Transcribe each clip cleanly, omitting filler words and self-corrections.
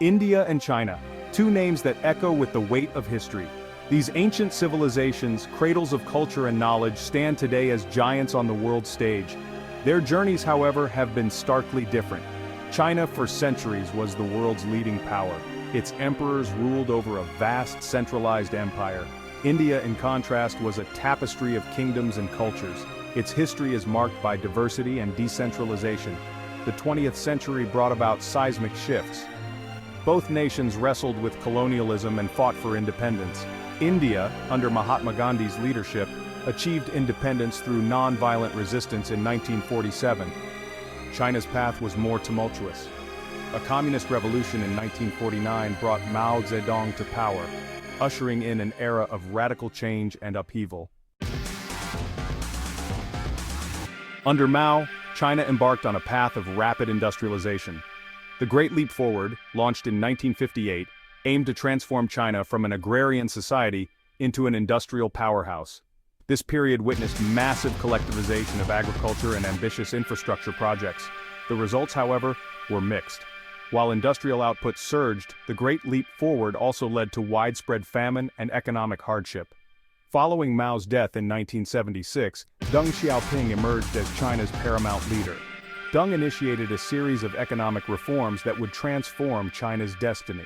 India and China, two names that echo with the weight of history. These ancient civilizations, cradles of culture and knowledge, stand today as giants on the world stage. Their journeys, however, have been starkly different. China for centuries was the world's leading power. Its emperors ruled over a vast centralized empire. India, in contrast, was a tapestry of kingdoms and cultures. Its history is marked by diversity and decentralization. The 20th century brought about seismic shifts. Both nations wrestled with colonialism and fought for independence. India, under Mahatma Gandhi's leadership, achieved independence through non-violent resistance in 1947. China's path was more tumultuous. A communist revolution in 1949 brought Mao Zedong to power, ushering in an era of radical change and upheaval. Under Mao, China embarked on a path of rapid industrialization. The Great Leap Forward, launched in 1958, aimed to transform China from an agrarian society into an industrial powerhouse. This period witnessed massive collectivization of agriculture and ambitious infrastructure projects. The results, however, were mixed. While industrial output surged, the Great Leap Forward also led to widespread famine and economic hardship. Following Mao's death in 1976, Deng Xiaoping emerged as China's paramount leader. Deng initiated a series of economic reforms that would transform China's destiny.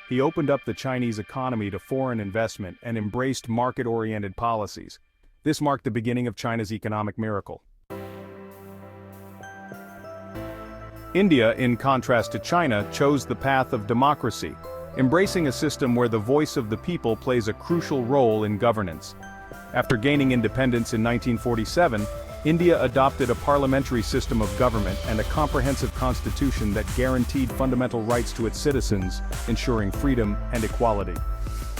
He opened up the Chinese economy to foreign investment and embraced market-oriented policies. This marked the beginning of China's economic miracle. India, in contrast to China, chose the path of democracy, embracing a system where the voice of the people plays a crucial role in governance. After gaining independence in 1947, India adopted a parliamentary system of government and a comprehensive constitution that guaranteed fundamental rights to its citizens, ensuring freedom and equality.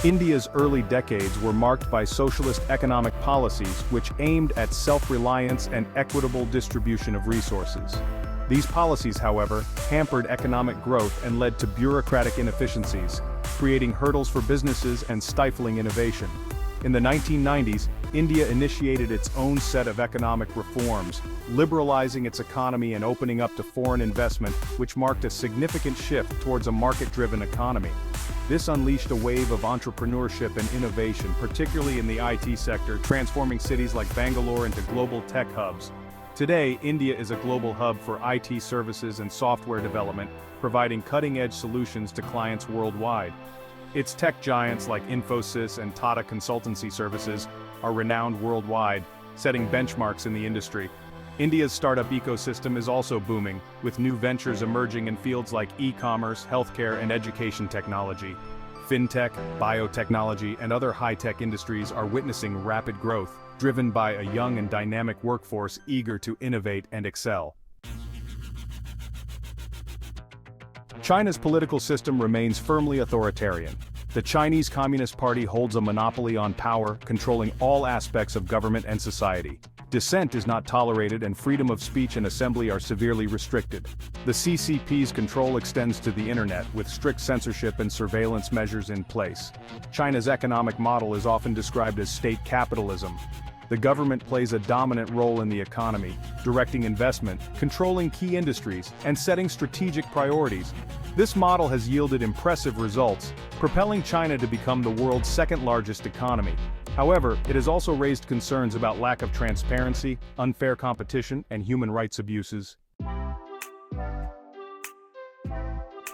India's early decades were marked by socialist economic policies which aimed at self-reliance and equitable distribution of resources. These policies, however, hampered economic growth and led to bureaucratic inefficiencies, creating hurdles for businesses and stifling innovation. In the 1990s, India initiated its own set of economic reforms, liberalizing its economy and opening up to foreign investment, which marked a significant shift towards a market-driven economy. This unleashed a wave of entrepreneurship and innovation, particularly in the IT sector, transforming cities like Bangalore into global tech hubs. Today, India is a global hub for IT services and software development, providing cutting-edge solutions to clients worldwide. Its tech giants like Infosys and Tata Consultancy Services are renowned worldwide, setting benchmarks in the industry. India's startup ecosystem is also booming, with new ventures emerging in fields like e-commerce, healthcare, and education technology. Fintech, biotechnology, and other high-tech industries are witnessing rapid growth, driven by a young and dynamic workforce eager to innovate and excel. China's political system remains firmly authoritarian. The Chinese Communist Party holds a monopoly on power, controlling all aspects of government and society. Dissent is not tolerated and freedom of speech and assembly are severely restricted. The CCP's control extends to the internet, with strict censorship and surveillance measures in place. China's economic model is often described as state capitalism. The government plays a dominant role in the economy, directing investment, controlling key industries, and setting strategic priorities. This model has yielded impressive results, propelling China to become the world's second-largest economy. However, it has also raised concerns about lack of transparency, unfair competition, and human rights abuses.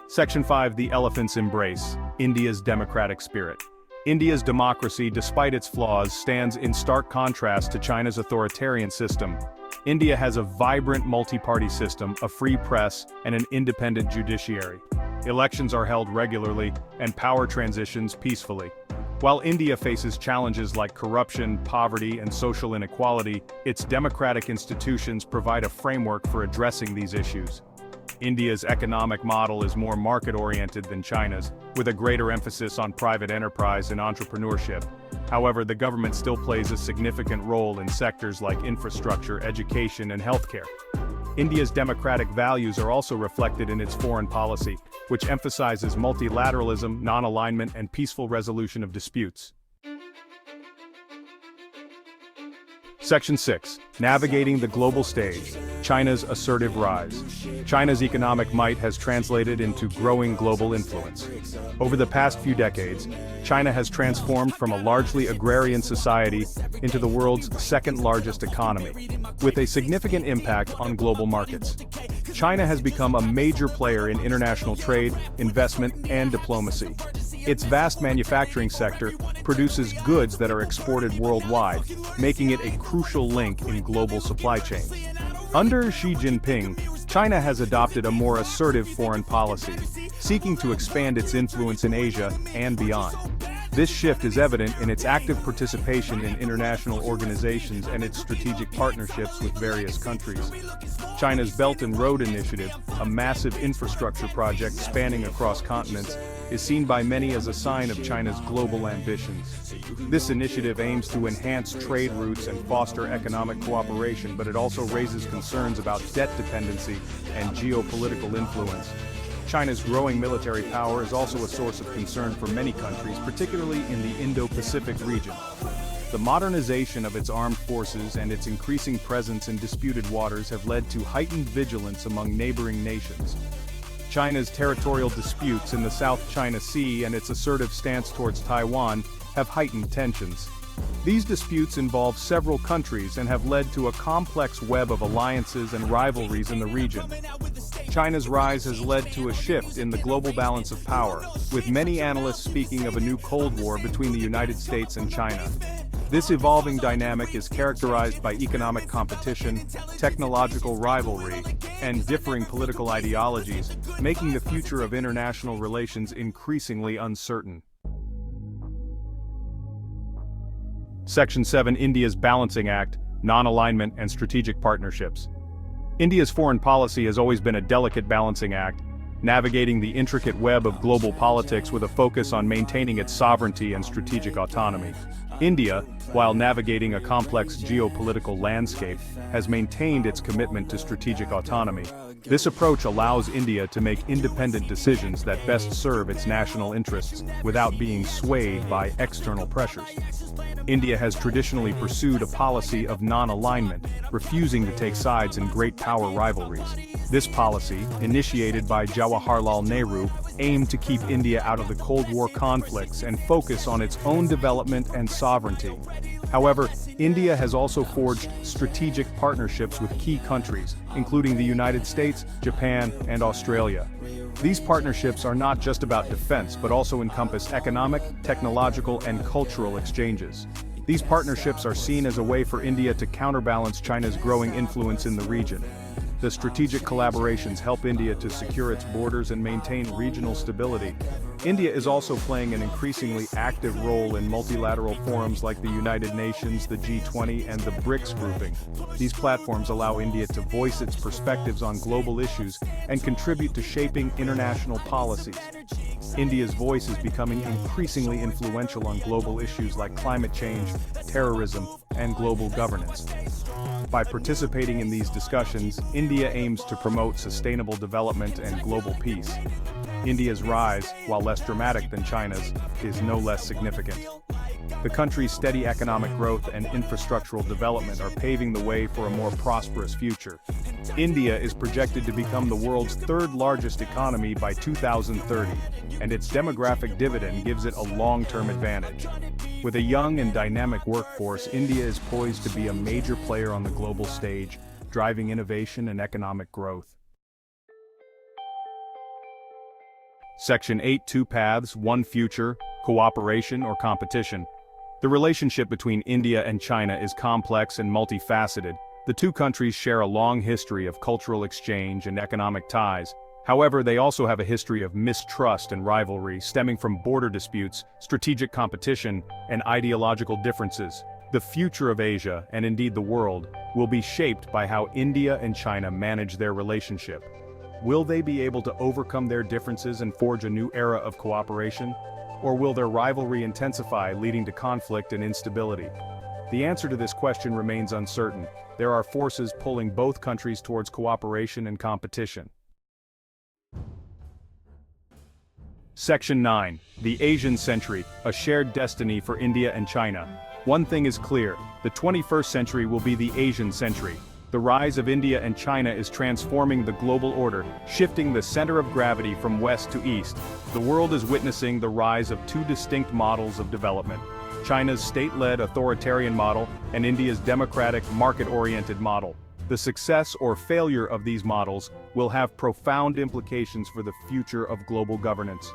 Section 5: The Elephant's Embrace, India's Democratic Spirit. India's democracy, despite its flaws, stands in stark contrast to China's authoritarian system. India has a vibrant multi-party system, a free press, and an independent judiciary. Elections are held regularly, and power transitions peacefully. While India faces challenges like corruption, poverty, and social inequality, its democratic institutions provide a framework for addressing these issues. India's economic model is more market-oriented than China's, with a greater emphasis on private enterprise and entrepreneurship. However, the government still plays a significant role in sectors like infrastructure, education, and healthcare. India's democratic values are also reflected in its foreign policy, which emphasizes multilateralism, non-alignment, and peaceful resolution of disputes. Section 6. Navigating the global stage. China's assertive rise. China's economic might has translated into growing global influence. Over the past few decades, China has transformed from a largely agrarian society into the world's second-largest economy, with a significant impact on global markets. China has become a major player in international trade, investment, and diplomacy. Its vast manufacturing sector produces goods that are exported worldwide, making it a crucial link in global supply chains. Under Xi Jinping, China has adopted a more assertive foreign policy, seeking to expand its influence in Asia and beyond. This shift is evident in its active participation in international organizations and its strategic partnerships with various countries. China's Belt and Road Initiative, a massive infrastructure project spanning across continents, is seen by many as a sign of China's global ambitions. This initiative aims to enhance trade routes and foster economic cooperation, but it also raises concerns about debt dependency and geopolitical influence. China's growing military power is also a source of concern for many countries, particularly in the Indo-Pacific region. The modernization of its armed forces and its increasing presence in disputed waters have led to heightened vigilance among neighboring nations. China's territorial disputes in the South China Sea and its assertive stance towards Taiwan have heightened tensions. These disputes involve several countries and have led to a complex web of alliances and rivalries in the region. China's rise has led to a shift in the global balance of power, with many analysts speaking of a new Cold War between the United States and China. This evolving dynamic is characterized by economic competition, technological rivalry, and differing political ideologies, making the future of international relations increasingly uncertain. Section 7. India's Balancing Act, Non-Alignment and Strategic Partnerships. India's foreign policy has always been a delicate balancing act, navigating the intricate web of global politics with a focus on maintaining its sovereignty and strategic autonomy. India, while navigating a complex geopolitical landscape, has maintained its commitment to strategic autonomy. This approach allows India to make independent decisions that best serve its national interests without being swayed by external pressures. India has traditionally pursued a policy of non-alignment, refusing to take sides in great power rivalries. This policy, initiated by Jawaharlal Nehru, aimed to keep India out of the Cold War conflicts and focus on its own development and sovereignty. However, India has also forged strategic partnerships with key countries, including the United States, Japan, and Australia. These partnerships are not just about defense, but also encompass economic, technological, and cultural exchanges. These partnerships are seen as a way for India to counterbalance China's growing influence in the region. The strategic collaborations help India to secure its borders and maintain regional stability. India is also playing an increasingly active role in multilateral forums like the United Nations, the G20, and the BRICS grouping. These platforms allow India to voice its perspectives on global issues and contribute to shaping international policies. India's voice is becoming increasingly influential on global issues like climate change, terrorism, and global governance. By participating in these discussions, India aims to promote sustainable development and global peace. India's rise, while less dramatic than China's, is no less significant. The country's steady economic growth and infrastructural development are paving the way for a more prosperous future. India is projected to become the world's third-largest economy by 2030, and its demographic dividend gives it a long-term advantage. With a young and dynamic workforce, India is poised to be a major player on the global stage, driving innovation and economic growth. Section 8. Two paths, one future, cooperation or competition. The relationship between India and China is complex and multifaceted. The two countries share a long history of cultural exchange and economic ties. However, they also have a history of mistrust and rivalry stemming from border disputes, strategic competition, and ideological differences. The future of Asia, and indeed the world, will be shaped by how India and China manage their relationship. Will they be able to overcome their differences and forge a new era of cooperation? Or will their rivalry intensify, leading to conflict and instability? The answer to this question remains uncertain. There are forces pulling both countries towards cooperation and competition. Section 9. The Asian Century, a shared destiny for India and China. One thing is clear, the 21st century will be the Asian century. The rise of India and China is transforming the global order, shifting the center of gravity from west to east. The world is witnessing the rise of two distinct models of development: China's state-led authoritarian model and India's democratic, market-oriented model. The success or failure of these models will have profound implications for the future of global governance.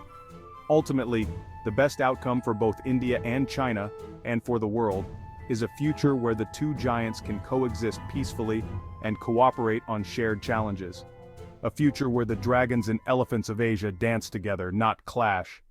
Ultimately, the best outcome for both India and China, and for the world, is a future where the two giants can coexist peacefully and cooperate on shared challenges. A future where the dragons and elephants of Asia dance together, not clash.